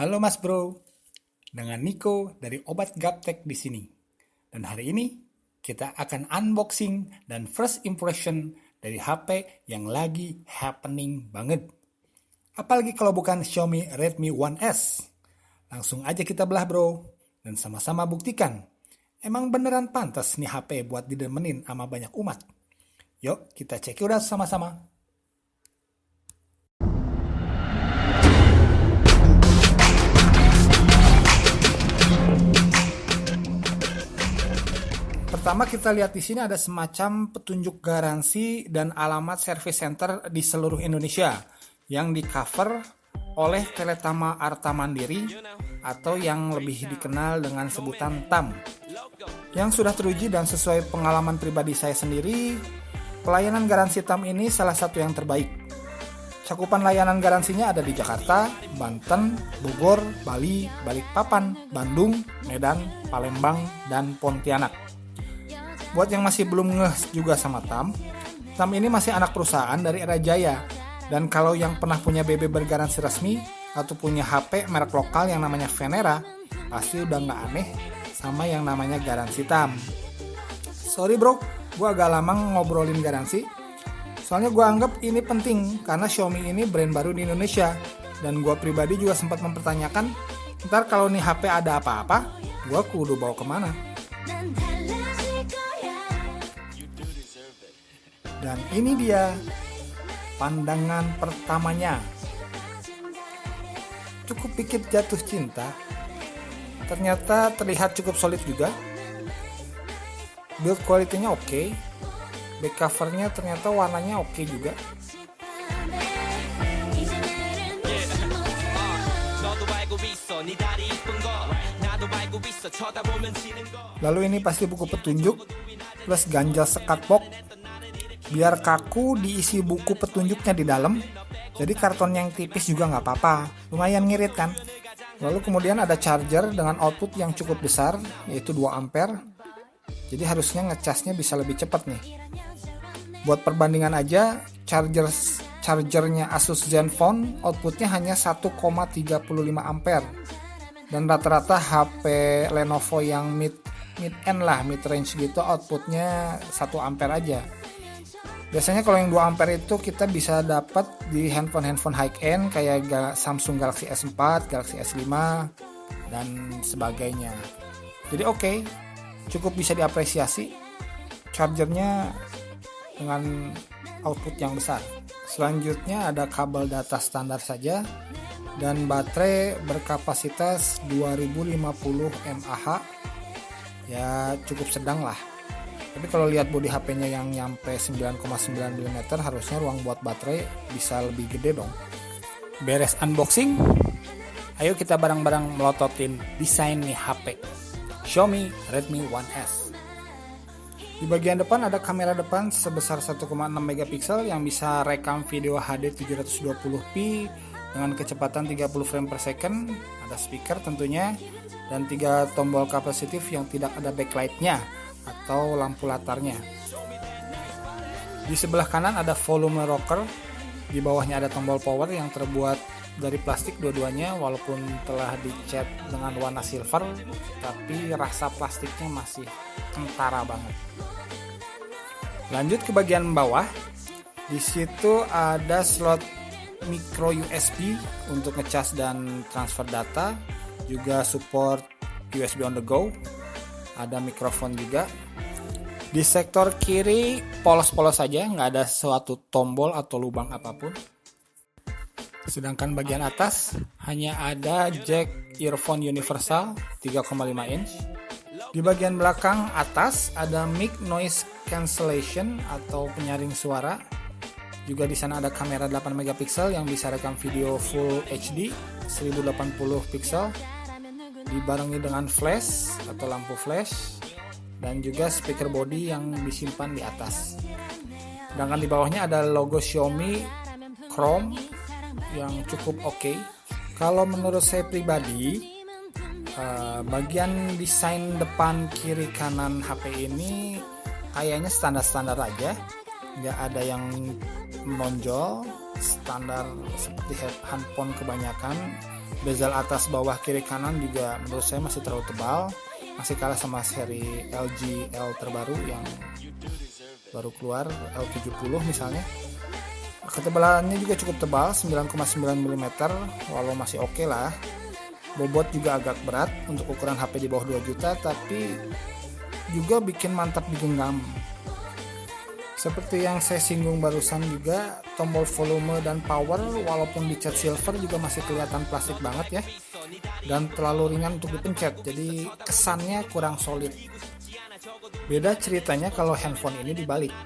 Halo Mas Bro, dengan Niko dari Obat Gaptek di sini. Dan hari ini kita akan unboxing dan first impression dari HP yang lagi happening banget. Apalagi kalau bukan Xiaomi Redmi 1S. Langsung aja kita belah bro, dan sama-sama buktikan. Emang beneran pantas nih HP buat didemenin sama banyak umat. Yuk kita cek udah sama-sama. Pertama kita lihat di sini ada semacam petunjuk garansi dan alamat service center di seluruh Indonesia yang di cover oleh Teletama Arta Mandiri atau yang lebih dikenal dengan sebutan TAM. Yang sudah teruji dan sesuai pengalaman pribadi saya sendiri, pelayanan garansi TAM ini salah satu yang terbaik. Cakupan layanan garansinya ada di Jakarta, Banten, Bogor, Bali, Balikpapan, Bandung, Medan, Palembang, dan Pontianak. Buat yang masih belum ngeh juga sama TAM ini masih anak perusahaan dari Era Jaya. Dan kalau yang pernah punya BB bergaransi resmi atau punya HP merek lokal yang namanya Venera, pasti udah nggak aneh sama yang namanya garansi TAM. Sorry bro, gue agak lama ngobrolin garansi. Soalnya gue anggap ini penting karena Xiaomi ini brand baru di Indonesia. Dan gue pribadi juga sempat mempertanyakan, ntar kalau nih HP ada apa-apa, gue kudu bawa kemana? Dan ini dia pandangan pertamanya. Cukup bikin jatuh cinta. Ternyata terlihat cukup solid juga. Build quality-nya oke. Back cover-nya ternyata warnanya oke juga. Lalu ini pasti buku petunjuk plus ganjel sekat box. Biar kaku diisi buku petunjuknya di dalam. Jadi karton yang tipis juga nggak apa-apa. Lumayan ngirit kan. Lalu kemudian ada charger dengan output yang cukup besar, yaitu 2 ampere. Jadi harusnya ngecasnya bisa lebih cepat nih. Buat perbandingan aja, chargernya Asus Zenfone outputnya hanya 1,35 ampere. Dan rata-rata HP Lenovo yang mid-end lah, mid-range gitu outputnya 1 ampere aja. Biasanya kalau yang 2 ampere itu kita bisa dapat di handphone high-end kayak Samsung Galaxy S4, Galaxy S5, dan sebagainya. Jadi oke, cukup bisa diapresiasi chargernya dengan output yang besar. Selanjutnya ada kabel data standar saja dan baterai berkapasitas 2050 mAh. Ya cukup sedang lah. Tapi kalau lihat bodi HP-nya yang nyampe 9,9 mm, harusnya ruang buat baterai bisa lebih gede dong. Beres unboxing, ayo kita bareng-bareng melototin desain nih HP Xiaomi Redmi 1S. Di bagian depan ada kamera depan sebesar 1,6 megapiksel yang bisa rekam video HD 720p dengan kecepatan 30 frame per second. Ada speaker tentunya dan 3 tombol kapasitif yang tidak ada backlight-nya atau lampu latarnya. Di sebelah kanan ada volume rocker, di bawahnya ada tombol power yang terbuat dari plastik dua-duanya walaupun telah dicat dengan warna silver, tapi rasa plastiknya masih kentara banget. Lanjut ke bagian bawah, di situ ada slot micro USB untuk ngecas dan transfer data, juga support USB on the go. Ada mikrofon juga. Di sektor kiri polos-polos saja, nggak ada suatu tombol atau lubang apapun. Sedangkan bagian atas hanya ada jack earphone universal 3,5 inch. Di bagian belakang atas ada mic noise cancellation atau penyaring suara. Juga di sana ada kamera 8 megapiksel yang bisa rekam video full HD 1080 pixel. Dibarengi dengan flash atau lampu flash dan juga speaker body yang disimpan di atas. Sedangkan di bawahnya ada logo Xiaomi Chrome yang cukup oke. Kalau menurut saya pribadi, bagian desain depan kiri kanan HP ini kayaknya standar-standar aja, nggak ada yang menonjol, standar seperti handphone kebanyakan. Bezel atas bawah kiri kanan juga menurut saya masih terlalu tebal, masih kalah sama seri LG L terbaru yang baru keluar, L70 misalnya. Ketebalannya juga cukup tebal, 9,9 mm, walau masih oke lah. Bobot juga agak berat untuk ukuran HP di bawah 2 juta, tapi juga bikin mantap digenggam. Seperti yang saya singgung barusan juga, tombol volume dan power walaupun dicat silver juga masih kelihatan plastik banget ya, dan terlalu ringan untuk dipencet, jadi kesannya kurang solid. Beda ceritanya kalau handphone ini dibalik.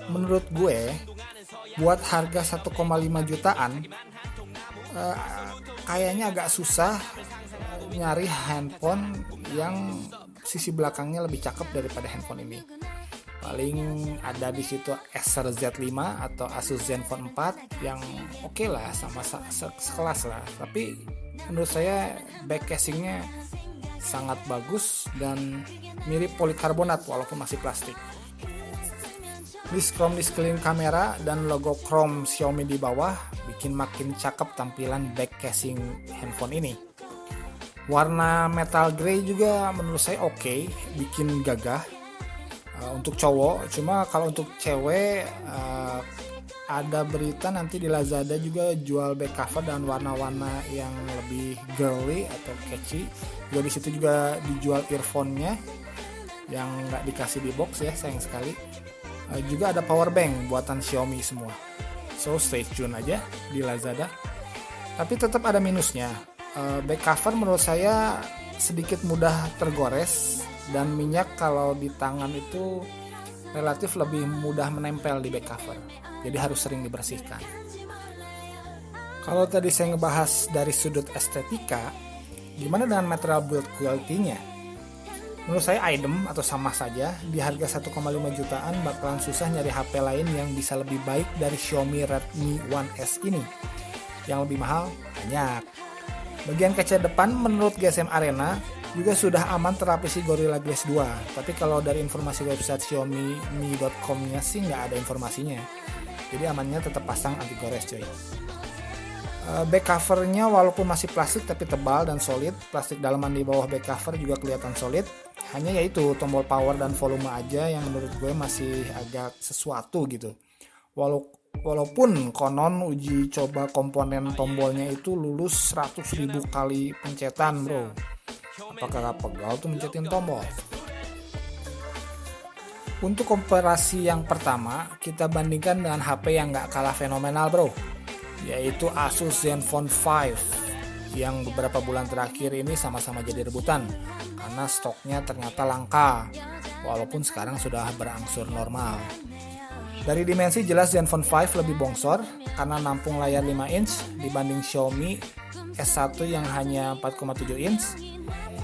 Menurut gue, buat harga 1,5 jutaan, kayaknya agak susah nyari handphone yang sisi belakangnya lebih cakep daripada handphone ini. Paling ada di situ Acer Z5 atau Asus Zenfone 4 yang oke lah, sama sekelas lah. Tapi menurut saya back casingnya sangat bagus dan mirip polikarbonat walaupun masih plastik. Disk chrome di sekeliling kamera dan logo chrome Xiaomi di bawah bikin makin cakep tampilan back casing handphone ini. Warna metal grey juga menurut saya oke, bikin gagah untuk cowok. Cuma kalau untuk cewek, ada berita nanti di Lazada juga jual back cover dan warna-warna yang lebih girly atau catchy. Juga di situ juga dijual earphone-nya yang nggak dikasih di box ya, sayang sekali. Juga ada power bank buatan Xiaomi semua. So stay tune aja di Lazada. Tapi tetap ada minusnya. Back cover menurut saya sedikit mudah tergores, dan minyak kalau di tangan itu relatif lebih mudah menempel di back cover. Jadi harus sering dibersihkan. Kalau tadi saya ngebahas dari sudut estetika, gimana dengan material build quality-nya? Menurut saya idem atau sama saja. Di harga 1,5 jutaan bakalan susah nyari HP lain yang bisa lebih baik dari Xiaomi Redmi One S ini. Yang lebih mahal banyak. Bagian kaca depan menurut GSM Arena juga sudah aman terlapisi Gorilla Glass 2. Tapi kalau dari informasi website xiaomi.com-nya sih nggak ada informasinya. Jadi amannya tetap pasang anti gores coy. Back covernya walaupun masih plastik tapi tebal dan solid. Plastik dalaman di bawah back cover juga kelihatan solid. Hanya yaitu tombol power dan volume aja yang menurut gue masih agak sesuatu gitu. Walaupun konon uji coba komponen tombolnya itu lulus 100.000 kali pencetan bro. Apakah pegal tuh mencetin tombol? Untuk komparasi yang pertama, kita bandingkan dengan HP yang gak kalah fenomenal bro, yaitu Asus Zenfone 5 yang beberapa bulan terakhir ini sama-sama jadi rebutan karena stoknya ternyata langka, walaupun sekarang sudah berangsur normal. Dari dimensi jelas Zenfone 5 lebih bongsor karena nampung layar 5 inch dibanding Xiaomi S1 yang hanya 4,7 inch.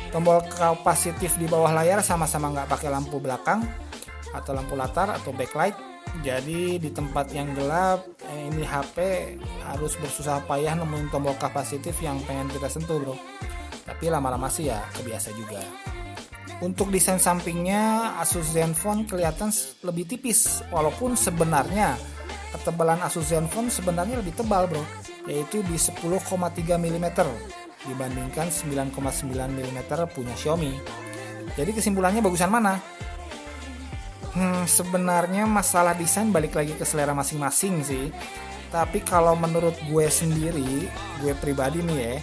Tombol kapasitif di bawah layar sama-sama nggak pakai lampu belakang atau lampu latar atau backlight. Jadi di tempat yang gelap ini HP harus bersusah payah nemuin tombol kapasitif yang pengen kita sentuh bro. Tapi lama-lama sih ya kebiasa juga. Untuk desain sampingnya Asus Zenfone kelihatan lebih tipis, walaupun sebenarnya ketebalan Asus Zenfone sebenarnya lebih tebal bro, yaitu di 10,3 mm dibandingkan 9,9 mm punya Xiaomi. Jadi kesimpulannya bagusan mana? Sebenarnya masalah desain balik lagi ke selera masing-masing sih. Tapi kalau menurut gue sendiri, gue pribadi nih ya,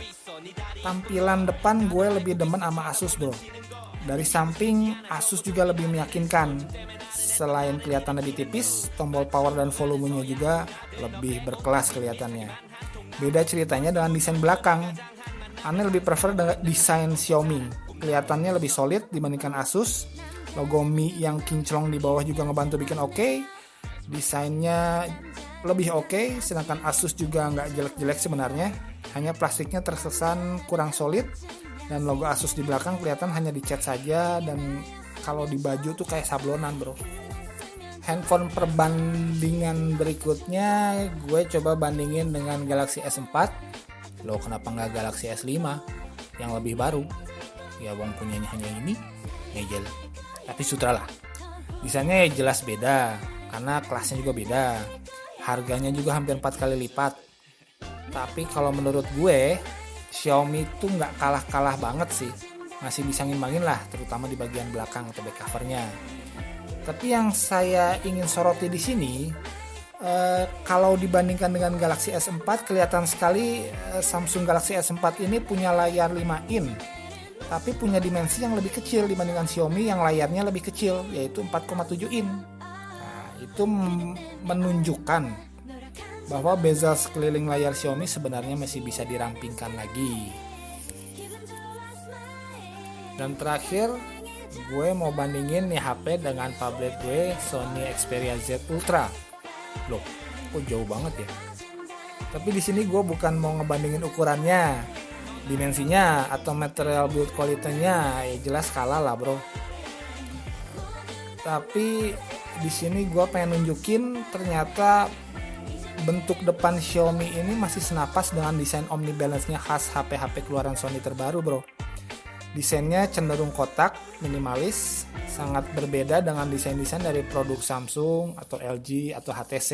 tampilan depan gue lebih demen sama Asus bro. Dari samping Asus juga lebih meyakinkan. Selain kelihatan lebih tipis, tombol power dan volumenya juga lebih berkelas kelihatannya. Beda ceritanya dengan desain belakang. Aneh lebih prefer dengan desain Xiaomi. Kelihatannya lebih solid dibandingkan Asus. Logo Mi yang kinclong di bawah juga ngebantu bikin oke. Desainnya lebih oke, sedangkan Asus juga nggak jelek-jelek sebenarnya. Hanya plastiknya terkesan kurang solid. Dan logo Asus di belakang kelihatan hanya dicat saja. Dan kalau di baju tuh kayak sablonan bro. Handphone perbandingan berikutnya gue coba bandingin dengan Galaxy S4. Loh kenapa nggak Galaxy S5 yang lebih baru? Ya bang punyanya hanya ini, ngejel. Tapi sudahlah. Desainnya ya jelas beda, karena kelasnya juga beda. Harganya juga hampir 4 kali lipat. Tapi kalau menurut gue, Xiaomi itu nggak kalah-kalah banget sih, masih bisa ngimbangin lah, terutama di bagian belakang atau back covernya. Tapi yang saya ingin soroti di sini, kalau dibandingkan dengan Galaxy S4, kelihatan sekali Samsung Galaxy S4 ini punya layar 5 in, tapi punya dimensi yang lebih kecil dibandingkan Xiaomi yang layarnya lebih kecil, yaitu 4,7 in. Nah, itu menunjukkan bahwa bezel sekeliling layar Xiaomi sebenarnya masih bisa dirampingkan lagi. Dan terakhir, gue mau bandingin nih HP dengan tablet gue, Sony Xperia Z Ultra. Loh, kok jauh banget ya? Tapi di sini gue bukan mau ngebandingin ukurannya, dimensinya, atau material build quality-nya, ya jelas kalah lah bro. Tapi di sini gue pengen nunjukin ternyata bentuk depan Xiaomi ini masih senapas dengan desain Omni Balance-nya khas HP-HP keluaran Sony terbaru bro. Desainnya cenderung kotak, minimalis, sangat berbeda dengan desain-desain dari produk Samsung atau LG atau HTC.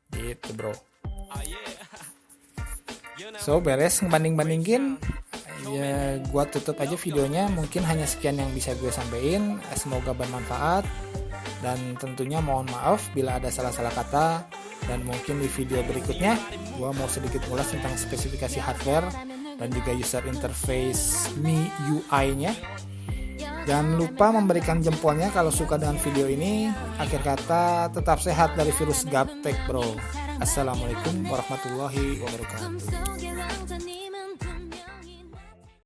Gitu bro. So beres ngebanding-bandingin, ya gua tutup aja videonya. Mungkin hanya sekian yang bisa gue sampaikan. Semoga bermanfaat. Dan tentunya mohon maaf bila ada salah-salah kata. Dan mungkin di video berikutnya gua mau sedikit ulas tentang spesifikasi hardware dan juga user interface MIUI nya. Jangan lupa memberikan jempolnya kalau suka dengan video ini. Akhir kata, tetap sehat dari virus gaptek bro. Assalamualaikum warahmatullahi wabarakatuh.